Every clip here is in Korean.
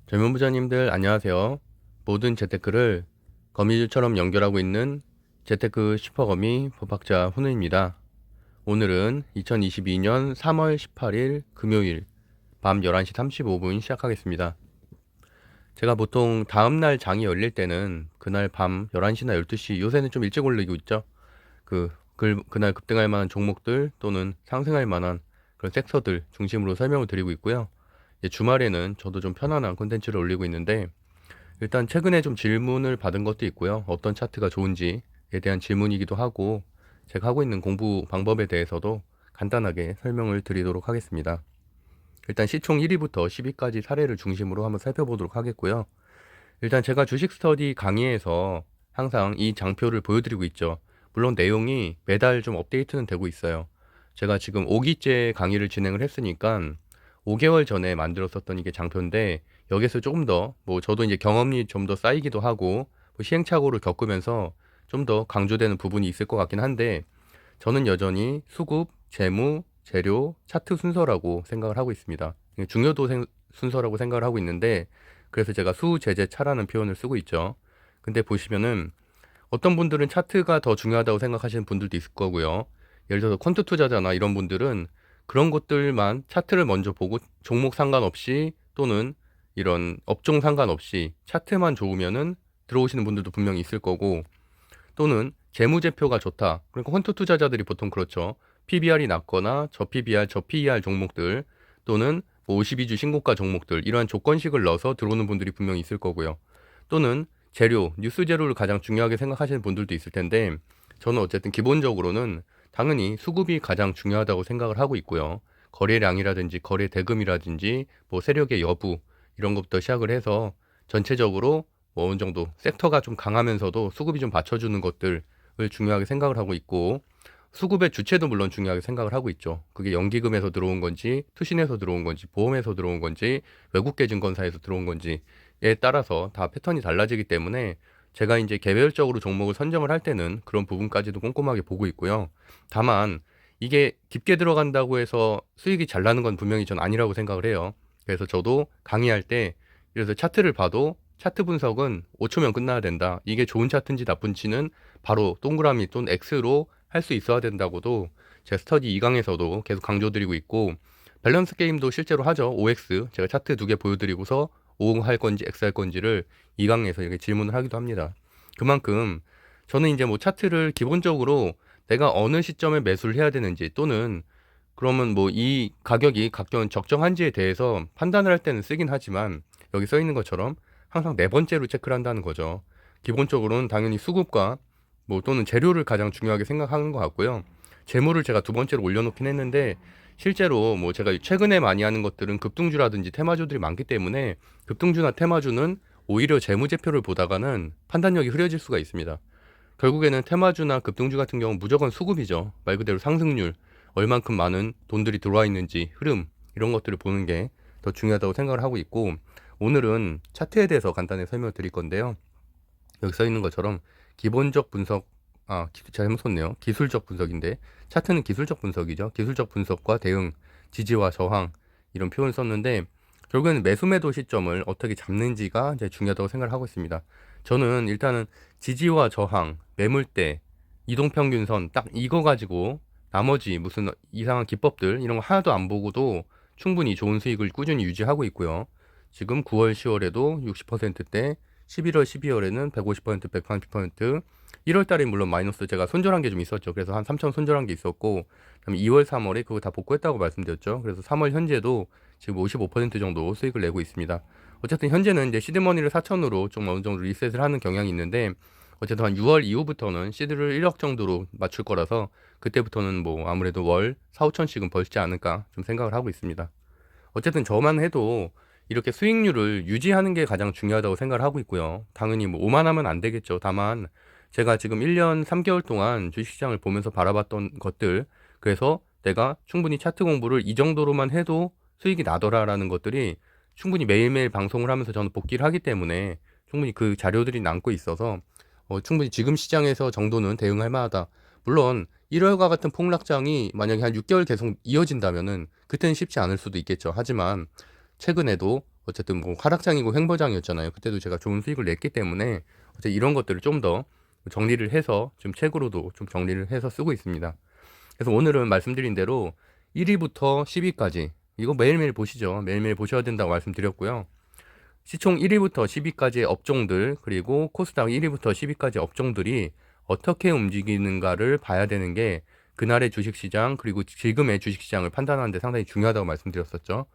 젊은 부자님들 안녕하세요. 모든 재테크를 거미줄처럼 연결하고 있는 재테크 슈퍼거미 법학자 훈우입니다. 오늘은 2022년 3월 18일 금요일 밤 11시 35분 시작하겠습니다. 제가 보통 다음날 장이 열릴 때는 그날 밤 11시나 12시, 요새는 좀 일찍 올리고 있죠. 그날 급등할 만한 종목들 또는 상승할 만한 그런 섹터들 중심으로 설명을 드리고 있고요. 이제 주말에는 저도 좀 편안한 콘텐츠를 올리고 있는데, 일단 최근에 좀 질문을 받은 것도 있고요. 어떤 차트가 좋은지에 대한 질문이기도 하고, 제가 하고 있는 공부 방법에 대해서도 간단하게 설명을 드리도록 하겠습니다. 일단 시총 1위부터 10위까지 사례를 중심으로 한번 살펴보도록 하겠고요. 일단 제가 주식 스터디 강의에서 항상 이 장표를 보여드리고 있죠. 물론 내용이 매달 좀 업데이트는 되고 있어요. 제가 지금 5기째 강의를 진행을 했으니까 5개월 전에 만들었었던 이게 장표인데, 여기서 조금 더 저도 이제 경험이 좀 더 쌓이기도 하고 시행착오를 겪으면서 좀 더 강조되는 부분이 있을 것 같긴 한데, 저는 여전히 수급, 재무, 재료, 차트 순서라고 생각을 하고 있습니다. 중요도 순서라고 생각을 하고 있는데, 그래서 제가 수제재차라는 표현을 쓰고 있죠. 근데 보시면은 어떤 분들은 차트가 더 중요하다고 생각하시는 분들도 있을 거고요. 예를 들어서 퀀트 투자자나 이런 분들은 그런 것들만 차트를 먼저 보고 종목 상관없이 또는 이런 업종 상관없이 차트만 좋으면은 들어오시는 분들도 분명히 있을 거고, 또는 재무제표가 좋다. 그러니까 퀀트 투자자들이 보통 그렇죠. PBR이 낮거나 저PBR, 저PER 종목들 또는 52주 신고가 종목들, 이러한 조건식을 넣어서 들어오는 분들이 분명히 있을 거고요. 또는 재료, 뉴스 재료를 가장 중요하게 생각하시는 분들도 있을 텐데, 저는 어쨌든 기본적으로는 당연히 수급이 가장 중요하다고 생각을 하고 있고요. 거래량이라든지 거래 대금이라든지 세력의 여부, 이런 것부터 시작을 해서 전체적으로 어느 정도 섹터가 좀 강하면서도 수급이 좀 받쳐주는 것들을 중요하게 생각을 하고 있고, 수급의 주체도 물론 중요하게 생각을 하고 있죠. 그게 연기금에서 들어온 건지, 투신에서 들어온 건지, 보험에서 들어온 건지, 외국계 증권사에서 들어온 건지에 따라서 다 패턴이 달라지기 때문에, 제가 이제 개별적으로 종목을 선정을 할 때는 그런 부분까지도 꼼꼼하게 보고 있고요. 다만 이게 깊게 들어간다고 해서 수익이 잘 나는 건 분명히 전 아니라고 생각을 해요. 그래서 저도 강의할 때, 그래서 차트를 봐도 차트 분석은 5초면 끝나야 된다. 이게 좋은 차트인지 나쁜지는 바로 동그라미 또는 X로 할 수 있어야 된다고도 제 스터디 2강에서도 계속 강조드리고 있고, 밸런스 게임도 실제로 하죠. OX. 제가 차트 2개 보여드리고서 O 할 건지 X 할 건지를 2강에서 이렇게 질문을 하기도 합니다. 그만큼 저는 이제 차트를 기본적으로 내가 어느 시점에 매수를 해야 되는지, 또는 그러면 이 가격이 각종 적정한지에 대해서 판단을 할 때는 쓰긴 하지만, 여기 써 있는 것처럼 항상 네 번째로 체크를 한다는 거죠. 기본적으로는 당연히 수급과 또는 재료를 가장 중요하게 생각하는 것 같고요. 재무를 제가 두 번째로 올려놓긴 했는데, 실제로 제가 최근에 많이 하는 것들은 급등주라든지 테마주들이 많기 때문에, 급등주나 테마주는 오히려 재무제표를 보다가는 판단력이 흐려질 수가 있습니다. 결국에는 테마주나 급등주 같은 경우는 무조건 수급이죠. 말 그대로 상승률, 얼만큼 많은 돈들이 들어와 있는지, 흐름, 이런 것들을 보는 게 더 중요하다고 생각을 하고 있고, 오늘은 차트에 대해서 간단히 설명을 드릴 건데요. 여기 써 있는 것처럼 기본적 분석, 잘못 썼네요. 기술적 분석인데, 차트는 기술적 분석이죠. 기술적 분석과 대응, 지지와 저항, 이런 표현을 썼는데, 결국에는 매수 매도 시점을 어떻게 잡는지가 이제 중요하다고 생각을 하고 있습니다. 저는 일단은 지지와 저항, 매물대, 이동평균선, 딱 이거 가지고 나머지 무슨 이상한 기법들 이런 거 하나도 안 보고도 충분히 좋은 수익을 꾸준히 유지하고 있고요. 지금 9월, 10월에도 60%대, 11월, 12월에는 150%, 130%, 1월 달에 물론 마이너스, 제가 손절한 게 좀 있었죠. 그래서 한 3천 손절한 게 있었고, 그다음에 2월, 3월에 그거 다 복구했다고 말씀드렸죠. 그래서 3월 현재도 지금 55% 정도 수익을 내고 있습니다. 어쨌든 현재는 이제 시드머니를 4천으로 좀 어느 정도 리셋을 하는 경향이 있는데, 어쨌든 한 6월 이후부터는 시드를 1억 정도로 맞출 거라서, 그때부터는 아무래도 월 4, 5천씩은 벌지 않을까 좀 생각을 하고 있습니다. 어쨌든 저만 해도 이렇게 수익률을 유지하는 게 가장 중요하다고 생각을 하고 있고요. 당연히 오만하면 안 되겠죠. 다만 제가 지금 1년 3개월 동안 주식시장을 보면서 바라봤던 것들, 그래서 내가 충분히 차트 공부를 이 정도로만 해도 수익이 나더라라는 것들이 충분히 매일매일 방송을 하면서 저는 복기를 하기 때문에 충분히 그 자료들이 남고 있어서, 충분히 지금 시장에서 정도는 대응할 만하다. 물론 1월과 같은 폭락장이 만약에 한 6개월 계속 이어진다면은 그때는 쉽지 않을 수도 있겠죠. 하지만 최근에도 어쨌든 뭐 하락장이고 횡보장이었잖아요. 그때도 제가 좋은 수익을 냈기 때문에 어쨌든 이런 것들을 좀 더 정리를 해서 좀 책으로도 좀 정리를 해서 쓰고 있습니다. 그래서 오늘은 말씀드린 대로 1위부터 10위까지 이거 매일매일 보시죠. 매일매일 보셔야 된다고 말씀드렸고요. 시총 1위부터 10위까지의 업종들, 그리고 코스닥 1위부터 10위까지 업종들이 어떻게 움직이는가를 봐야 되는 게 그날의 주식시장, 그리고 지금의 주식시장을 판단하는 데 상당히 중요하다고 말씀드렸었죠.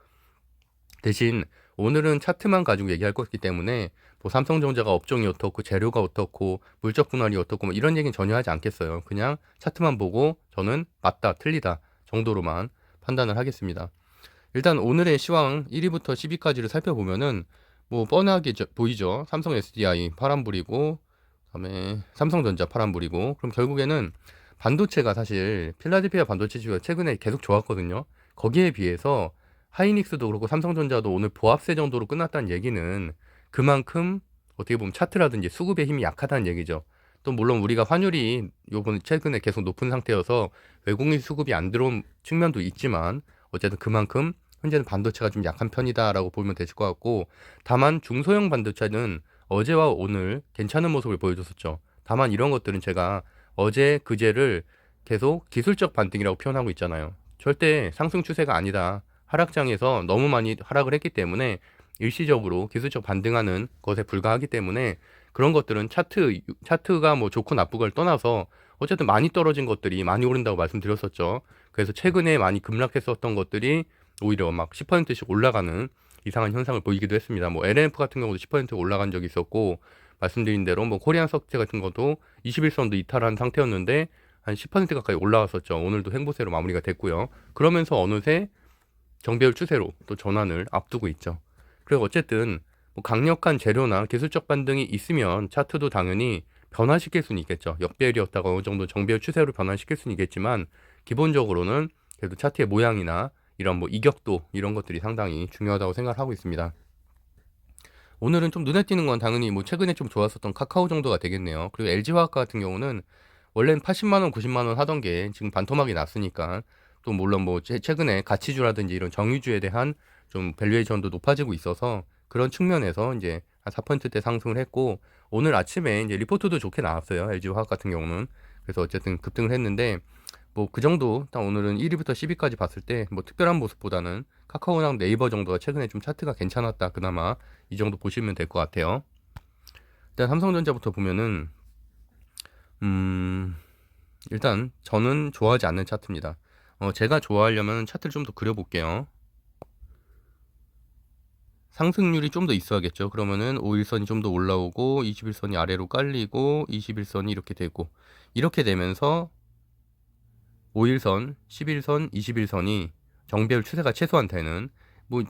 대신 오늘은 차트만 가지고 얘기할 거기 때문에 뭐 삼성전자가 업종이 어떻고 재료가 어떻고 물적 분할이 어떻고 뭐 이런 얘기는 전혀 하지 않겠어요. 그냥 차트만 보고 저는 맞다 틀리다 정도로만 판단을 하겠습니다. 일단 오늘의 시황 1위부터 10위까지를 살펴보면은 뭐 뻔하게 보이죠. 삼성 SDI 파란불이고, 그다음에 삼성전자 파란불이고, 그럼 결국에는 반도체가 사실 필라델피아 반도체 지수가 최근에 계속 좋았거든요. 거기에 비해서 하이닉스도 그렇고 삼성전자도 오늘 보합세 정도로 끝났다는 얘기는 그만큼 어떻게 보면 차트라든지 수급의 힘이 약하다는 얘기죠. 또 물론 우리가 환율이 요번 최근에 계속 높은 상태여서 외국인 수급이 안 들어온 측면도 있지만 어쨌든 그만큼 현재는 반도체가 좀 약한 편이다라고 보면 되실 것 같고, 다만 중소형 반도체는 어제와 오늘 괜찮은 모습을 보여줬었죠. 다만 이런 것들은 제가 어제 그제를 계속 기술적 반등이라고 표현하고 있잖아요. 절대 상승 추세가 아니다. 하락장에서 너무 많이 하락을 했기 때문에 일시적으로 기술적 반등하는 것에 불과하기 때문에 그런 것들은 차트가 뭐 좋고 나쁘고를 떠나서 어쨌든 많이 떨어진 것들이 많이 오른다고 말씀드렸었죠. 그래서 최근에 많이 급락했었던 것들이 오히려 막 10%씩 올라가는 이상한 현상을 보이기도 했습니다. 뭐 LNF 같은 경우도 10% 올라간 적이 있었고, 말씀드린 대로 뭐 코리안 석재 같은 것도 21선도 이탈한 상태였는데 한 10% 가까이 올라왔었죠. 오늘도 횡보세로 마무리가 됐고요. 그러면서 어느새 정배열 추세로 또 전환을 앞두고 있죠. 그리고 어쨌든 뭐 강력한 재료나 기술적 반등이 있으면 차트도 당연히 변화시킬 수는 있겠죠. 역배열이었다가 어느 정도 정배열 추세로 변화시킬 수는 있겠지만 기본적으로는 그래도 차트의 모양이나 이런 뭐 이격도 이런 것들이 상당히 중요하다고 생각하고 있습니다. 오늘은 좀 눈에 띄는 건 당연히 뭐 최근에 좀 좋았었던 카카오 정도가 되겠네요. 그리고 LG화학과 같은 경우는 원래는 80만 원, 90만 원 하던 게 지금 반토막이 났으니까 또 물론 뭐 최근에 가치주라든지 이런 정유주에 대한 좀 밸류에이션도 높아지고 있어서 그런 측면에서 이제 한 4%대 상승을 했고, 오늘 아침에 이제 리포트도 좋게 나왔어요. LG화학 같은 경우는. 그래서 어쨌든 급등을 했는데 뭐 그 정도 딱 오늘은 1위부터 10위까지 봤을 때 뭐 특별한 모습보다는 카카오랑 네이버 정도가 최근에 좀 차트가 괜찮았다. 그나마 이 정도 보시면 될 것 같아요. 일단 삼성전자부터 보면은 일단 저는 좋아하지 않는 차트입니다. 제가 좋아하려면 차트를 좀 더 그려볼게요. 상승률이 좀 더 있어야겠죠. 그러면은 5일선이 좀 더 올라오고 21선이 아래로 깔리고 21선이 이렇게 되고, 이렇게 되면서 5일선, 11선, 21선이 정배열 추세가 최소한 되는, 뭐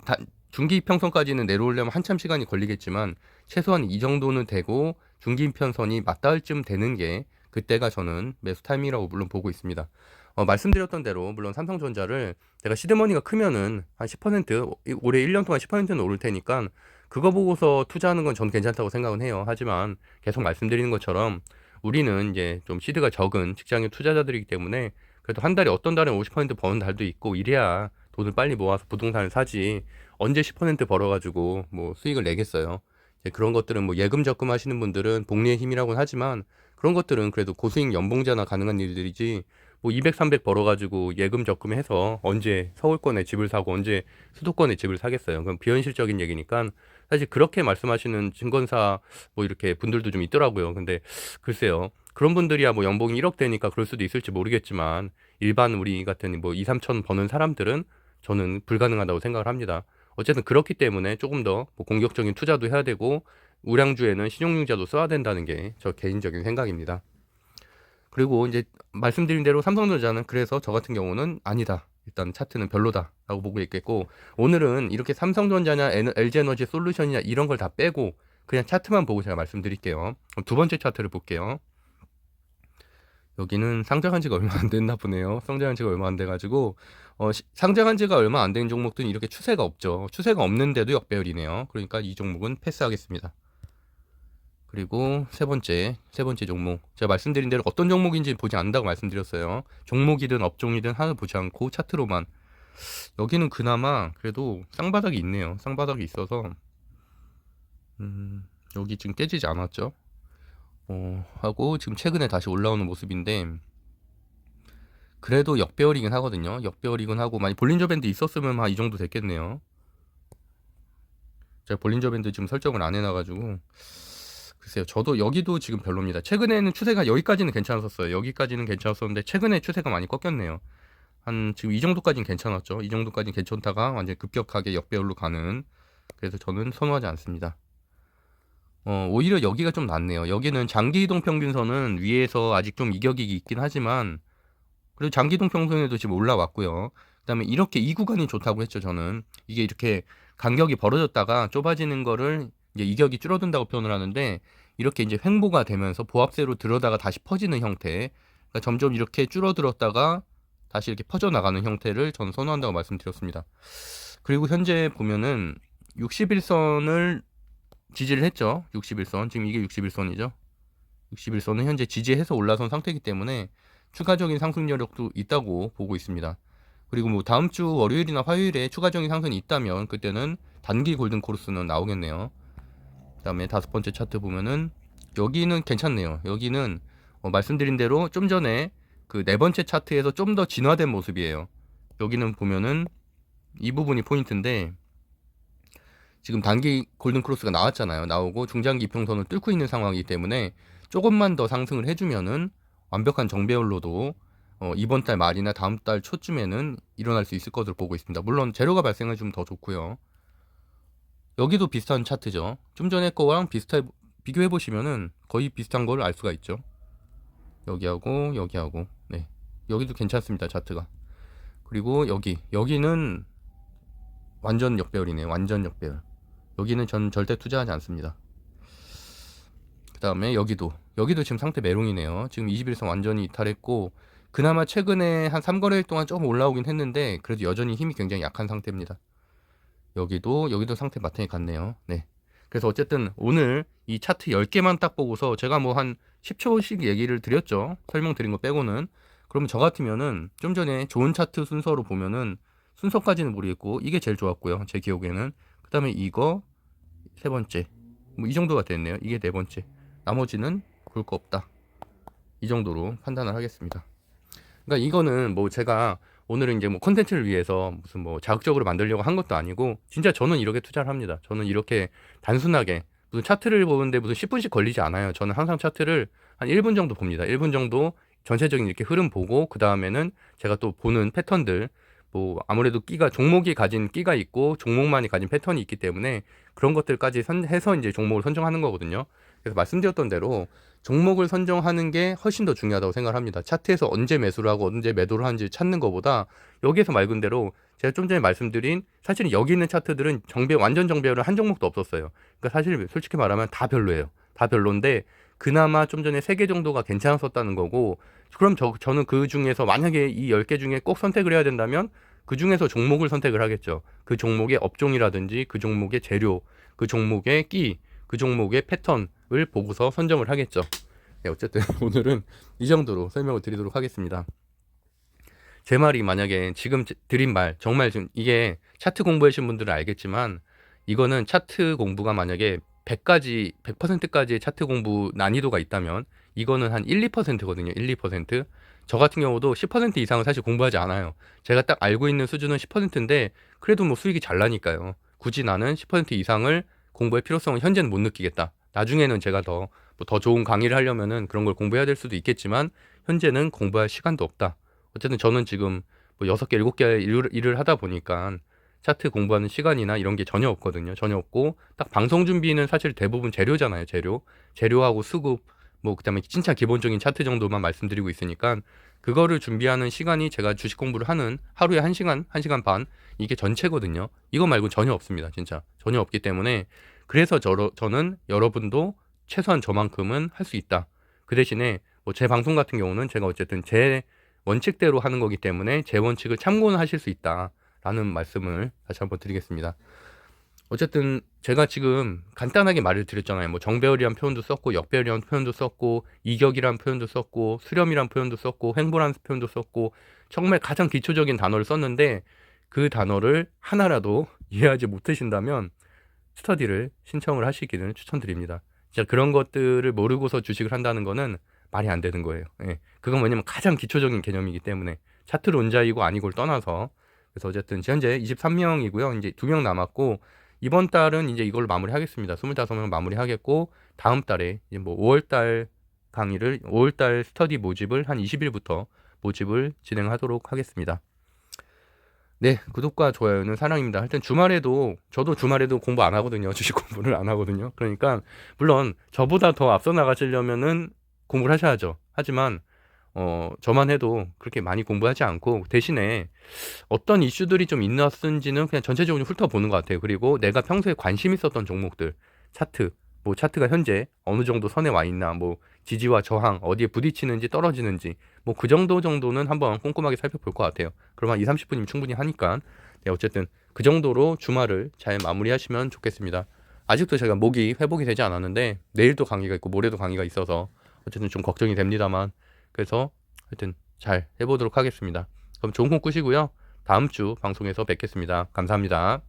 중기평선까지는 내려오려면 한참 시간이 걸리겠지만 최소한 이 정도는 되고 중기평선이 맞닿을 쯤 되는 게 그때가 저는 매수 타이밍이라고 물론 보고 있습니다. 말씀드렸던 대로 물론 삼성전자를 내가 시드머니가 크면은 한 10% 올해 1년 동안 10%는 오를 테니까 그거 보고서 투자하는 건 저는 괜찮다고 생각은 해요. 하지만 계속 말씀드리는 것처럼 우리는 이제 좀 시드가 적은 직장인 투자자들이기 때문에 그래도 한 달에 어떤 달에 50% 버는 달도 있고 이래야 돈을 빨리 모아서 부동산을 사지, 언제 10% 벌어가지고 뭐 수익을 내겠어요. 이제 그런 것들은 뭐 예금 적금 하시는 분들은 복리의 힘이라고는 하지만 그런 것들은 그래도 고수익 연봉자나 가능한 일들이지, 뭐 200, 300 벌어가지고 예금 적금해서 언제 서울권에 집을 사고 언제 수도권에 집을 사겠어요. 그건 비현실적인 얘기니까 사실 그렇게 말씀하시는 증권사 뭐 이렇게 분들도 좀 있더라고요. 근데 글쎄요. 그런 분들이야 뭐 연봉이 1억 되니까 그럴 수도 있을지 모르겠지만 일반 우리 같은 뭐 2, 3천 버는 사람들은 저는 불가능하다고 생각을 합니다. 어쨌든 그렇기 때문에 조금 더 뭐 공격적인 투자도 해야 되고 우량주에는 신용융자도 써야 된다는 게 저 개인적인 생각입니다. 그리고 이제 말씀드린 대로 삼성전자는 그래서 저 같은 경우는 아니다. 일단 차트는 별로다라고 보고 있겠고, 오늘은 이렇게 삼성전자냐 LG에너지 솔루션이냐 이런 걸 다 빼고 그냥 차트만 보고 제가 말씀드릴게요. 그럼 두 번째 차트를 볼게요. 여기는 상장한 지가 얼마 안 됐나 보네요. 상장한 지가 얼마 안 돼가지고 상장한 지가 얼마 안 된 종목들은 이렇게 추세가 없죠. 추세가 없는데도 역배열이네요. 그러니까 이 종목은 패스하겠습니다. 그리고 세 번째 종목, 제가 말씀드린 대로 어떤 종목인지 보지 않는다고 말씀드렸어요. 종목이든 업종이든 하나 보지 않고 차트로만. 여기는 그나마 그래도 쌍바닥이 있네요. 쌍바닥이 있어서 여기 지금 깨지지 않았죠. 하고 지금 최근에 다시 올라오는 모습인데 그래도 역배열이긴 하거든요. 역배열이긴 하고 만약 볼린저 밴드 있었으면 한 이 정도 됐겠네요. 제가 볼린저 밴드 지금 설정을 안 해놔가지고 글쎄요. 저도 여기도 지금 별로입니다. 최근에는 추세가 여기까지는 괜찮았었어요. 여기까지는 괜찮았었는데 최근에 추세가 많이 꺾였네요. 한 지금 이 정도까지는 괜찮았죠. 이 정도까지는 괜찮다가 완전 급격하게 역배열로 가는. 그래서 저는 선호하지 않습니다. 오히려 여기가 좀 낫네요. 여기는 장기 이동 평균선은 위에서 아직 좀 이격이 있긴 하지만 그리고 장기 이동 평균선에도 지금 올라왔고요. 그다음에 이렇게 이 구간이 좋다고 했죠. 저는 이게 이렇게 간격이 벌어졌다가 좁아지는 거를 이제 이격이 줄어든다고 표현을 하는데 이렇게 이제 횡보가 되면서 보합세로 들어다가 다시 퍼지는 형태. 그러니까 점점 이렇게 줄어들었다가 다시 이렇게 퍼져나가는 형태를 저는 선호한다고 말씀드렸습니다. 그리고 현재 보면은 61선을 지지를 했죠. 61선. 지금 이게 61선이죠. 61선은 현재 지지해서 올라선 상태이기 때문에 추가적인 상승 여력도 있다고 보고 있습니다. 그리고 뭐 다음 주 월요일이나 화요일에 추가적인 상승이 있다면 그때는 단기 골든 코르스는 나오겠네요. 그다음에 다섯 번째 차트 보면은 여기는 괜찮네요. 여기는 말씀드린 대로 좀 전에 그 네 번째 차트에서 좀 더 진화된 모습이에요. 여기는 보면은 이 부분이 포인트인데 지금 단기 골든 크로스가 나왔잖아요. 나오고 중장기 이평선을 뚫고 있는 상황이기 때문에 조금만 더 상승을 해주면은 완벽한 정배열로도 이번 달 말이나 다음 달 초쯤에는 일어날 수 있을 것으로 보고 있습니다. 물론 재료가 발생해주면 더 좋고요. 여기도 비슷한 차트죠. 좀 전에 거랑 비교해 보시면은 거의 비슷한 걸 알 수가 있죠. 여기하고 여기하고 네 여기도 괜찮습니다. 차트가. 그리고 여기는 완전 역배열이네요. 완전 역배열. 여기는 전 절대 투자하지 않습니다. 그 다음에 여기도 지금 상태 메롱이네요. 지금 21선 완전히 이탈했고 그나마 최근에 한 3거래일 동안 조금 올라오긴 했는데 그래도 여전히 힘이 굉장히 약한 상태입니다. 여기도 상태 마탱이 같네요. 네. 그래서 어쨌든 오늘 이 차트 10개만 딱 보고서 제가 뭐 한 10초씩 얘기를 드렸죠. 설명드린 거 빼고는. 그러면 저 같으면은 좀 전에 좋은 차트 순서로 보면은 순서까지는 모르겠고 이게 제일 좋았고요. 제 기억에는. 그 다음에 이거 세 번째. 뭐 이 정도가 됐네요. 이게 네 번째. 나머지는 볼 거 없다. 이 정도로 판단을 하겠습니다. 그러니까 이거는 뭐 제가 오늘은 이제 뭐 콘텐츠를 위해서 무슨 뭐 자극적으로 만들려고 한 것도 아니고 진짜 저는 이렇게 투자를 합니다. 저는 이렇게 단순하게 무슨 차트를 보는데 무슨 10분씩 걸리지 않아요. 저는 항상 차트를 한 1분 정도 봅니다. 1분 정도 전체적인 이렇게 흐름 보고 그 다음에는 제가 또 보는 패턴들 뭐 아무래도 종목이 가진 끼가 있고 종목만이 가진 패턴이 있기 때문에 그런 것들까지 해서 이제 종목을 선정하는 거거든요. 그래서 말씀드렸던 대로 종목을 선정하는 게 훨씬 더 중요하다고 생각을 합니다. 차트에서 언제 매수를 하고 언제 매도를 하는지 찾는 것보다 여기에서 말 그대로 제가 좀 전에 말씀드린 사실은 여기 있는 차트들은 완전 정배열은 한 종목도 없었어요. 그러니까 사실 솔직히 말하면 다 별로예요. 다 별론데 그나마 좀 전에 3개 정도가 괜찮았었다는 거고 그럼 저는 그 중에서 만약에 이 10개 중에 꼭 선택을 해야 된다면 그 중에서 종목을 선택을 하겠죠. 그 종목의 업종이라든지 그 종목의 재료, 그 종목의 끼, 그 종목의 패턴을 보고서 선정을 하겠죠. 네, 어쨌든 오늘은 이 정도로 설명을 드리도록 하겠습니다. 제 말이 만약에 지금 드린 말 정말 좀 이게 차트 공부하신 분들은 알겠지만 이거는 차트 공부가 만약에 100%까지의 차트 공부 난이도가 있다면 이거는 한 1, 2%거든요. 1, 2%. 저 같은 경우도 10% 이상은 사실 공부하지 않아요. 제가 딱 알고 있는 수준은 10%인데 그래도 뭐 수익이 잘 나니까요. 굳이 나는 10% 이상을 공부할 필요성은 현재는 못 느끼겠다. 나중에는 제가 더 좋은 강의를 하려면은 그런 걸 공부해야 될 수도 있겠지만 현재는 공부할 시간도 없다. 어쨌든 저는 지금 뭐 6개, 7개 일을 하다 보니까 차트 공부하는 시간이나 이런 게 전혀 없거든요. 전혀 없고 딱 방송 준비는 사실 대부분 재료잖아요. 재료하고 수급 뭐 그다음에 진짜 기본적인 차트 정도만 말씀드리고 있으니까 그거를 준비하는 시간이 제가 주식 공부를 하는 하루에 1시간, 1시간 반 이게 전체거든요. 이거 말고 전혀 없습니다. 진짜 전혀 없기 때문에 그래서 저는 여러분도 최소한 저만큼은 할 수 있다. 그 대신에 뭐 제 방송 같은 경우는 제가 어쨌든 제 원칙대로 하는 거기 때문에 제 원칙을 참고는 하실 수 있다라는 말씀을 다시 한번 드리겠습니다. 어쨌든 제가 지금 간단하게 말을 드렸잖아요. 뭐 정배열이란 표현도 썼고 역배열이란 표현도 썼고 이격이란 표현도 썼고 수렴이란 표현도 썼고 횡보라는 표현도 썼고 정말 가장 기초적인 단어를 썼는데 그 단어를 하나라도 이해하지 못하신다면 스터디를 신청을 하시기를 추천드립니다. 진짜 그런 것들을 모르고서 주식을 한다는 거는 말이 안 되는 거예요. 예. 그건 뭐냐면 가장 기초적인 개념이기 때문에 차트론자이고 아니고를 떠나서. 그래서 어쨌든 현재 23명이고요. 이제 2명 남았고 이번 달은 이제 이걸로 마무리하겠습니다. 25명 마무리하겠고 다음 달에 이제 뭐 5월달 강의를 5월달 스터디 모집을 한 20일부터 모집을 진행하도록 하겠습니다. 네, 구독과 좋아요는 사랑입니다. 하여튼 주말에도 저도 주말에도 공부 안 하거든요. 주식 공부를 안 하거든요. 그러니까 물론 저보다 더 앞서 나가시려면은 공부를 하셔야죠. 하지만 저만 해도 그렇게 많이 공부하지 않고 대신에 어떤 이슈들이 좀 있었는지는 그냥 전체적으로 훑어보는 것 같아요. 그리고 내가 평소에 관심 있었던 종목들, 차트, 뭐 차트가 현재 어느 정도 선에 와 있나, 뭐 지지와 저항, 어디에 부딪히는지 떨어지는지, 뭐 그 정도는 한번 꼼꼼하게 살펴볼 것 같아요. 그럼 한 2, 30분이면 충분히 하니까. 네, 어쨌든 그 정도로 주말을 잘 마무리하시면 좋겠습니다. 아직도 제가 목이 회복이 되지 않았는데 내일도 강의가 있고 모레도 강의가 있어서 어쨌든 좀 걱정이 됩니다만, 그래서 하여튼 잘 해보도록 하겠습니다. 그럼 좋은 꿈 꾸시고요. 다음 주 방송에서 뵙겠습니다. 감사합니다.